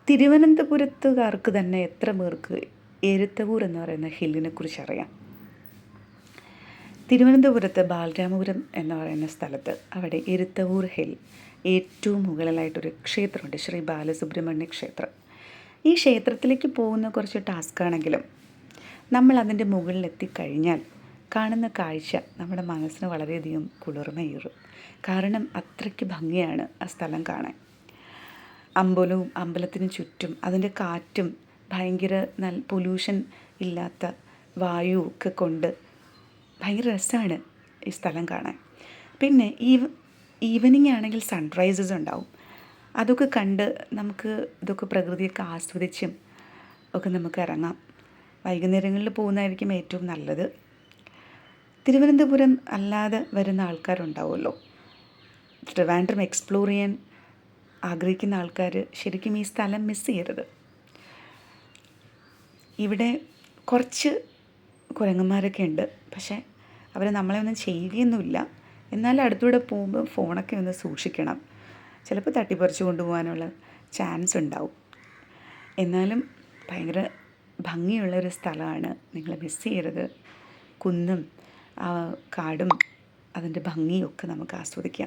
തിരുവനന്തപുരത്തുകാർക്ക് തന്നെ എത്ര പേർക്ക് എരുത്തവൂർ എന്ന് പറയുന്ന ഹില്ലിനെ കുറിച്ച് അറിയാം? തിരുവനന്തപുരത്ത് ബാലരാമപുരം എന്ന് പറയുന്ന സ്ഥലത്ത് അവിടെ എരുത്തവൂർ ഹിൽ ഏറ്റവും മുകളിലായിട്ടൊരു ക്ഷേത്രമുണ്ട്, ശ്രീ ബാലസുബ്രഹ്മണ്യ ക്ഷേത്രം. ഈ ക്ഷേത്രത്തിലേക്ക് പോകുന്ന കുറച്ച് ടാസ്ക്കാണെങ്കിലും നമ്മൾ അതിൻ്റെ മുകളിലെത്തിക്കഴിഞ്ഞാൽ കാണുന്ന കാഴ്ച നമ്മുടെ മനസ്സിന് വളരെയധികം കുളിർമയേറും. കാരണം അത്രയ്ക്ക് ഭംഗിയാണ് ആ സ്ഥലം കാണാൻ. അമ്പലത്തിന് ചുറ്റും അതിൻ്റെ കാറ്റും ഭയങ്കര നല്ല പൊല്യൂഷൻ ഇല്ലാത്ത വായുവൊക്കെ കൊണ്ട് ഭയങ്കര രസമാണ് ഈ സ്ഥലം കാണാൻ. പിന്നെ ഈവനിങ് ആണെങ്കിൽ സൺറൈസസ് ഉണ്ടാവും. അതൊക്കെ കണ്ട് നമുക്ക് ഇതൊക്കെ പ്രകൃതിയൊക്കെ ആസ്വദിച്ചും ഒക്കെ നമുക്ക് ഇറങ്ങാം. വൈകുന്നേരങ്ങളിൽ പോകുന്നതായിരിക്കും ഏറ്റവും നല്ലത്. തിരുവനന്തപുരം അല്ലാതെ വരുന്ന ആൾക്കാരുണ്ടാവുമല്ലോ, ട്രിവാൻഡ്രം എക്സ്പ്ലോർ ചെയ്യാൻ ആഗ്രഹിക്കുന്ന ആൾക്കാർ ശരിക്കും ഈ സ്ഥലം മിസ് ചെയ്യരുത്. ഇവിടെ കുറച്ച് കുരങ്ങന്മാരൊക്കെ ഉണ്ട്, പക്ഷേ അവർ നമ്മളെ ഒന്നും ചെയ്യുകയൊന്നുമില്ല. എന്നാൽ അടുത്തൂടെ പോകുമ്പോൾ ഫോണൊക്കെ ഒന്ന് സൂക്ഷിക്കണം, ചിലപ്പോൾ തട്ടിപ്പറിച്ച് കൊണ്ടുപോകാനുള്ള ചാൻസ് ഉണ്ടാവും. എന്നാലും ഭയങ്കര ഭംഗിയുള്ളൊരു സ്ഥലമാണ്, നിങ്ങൾ മിസ് ചെയ്യരുത്. കുന്നും കാടും അതിൻ്റെ ഭംഗിയൊക്കെ നമുക്ക് ആസ്വദിക്കാം.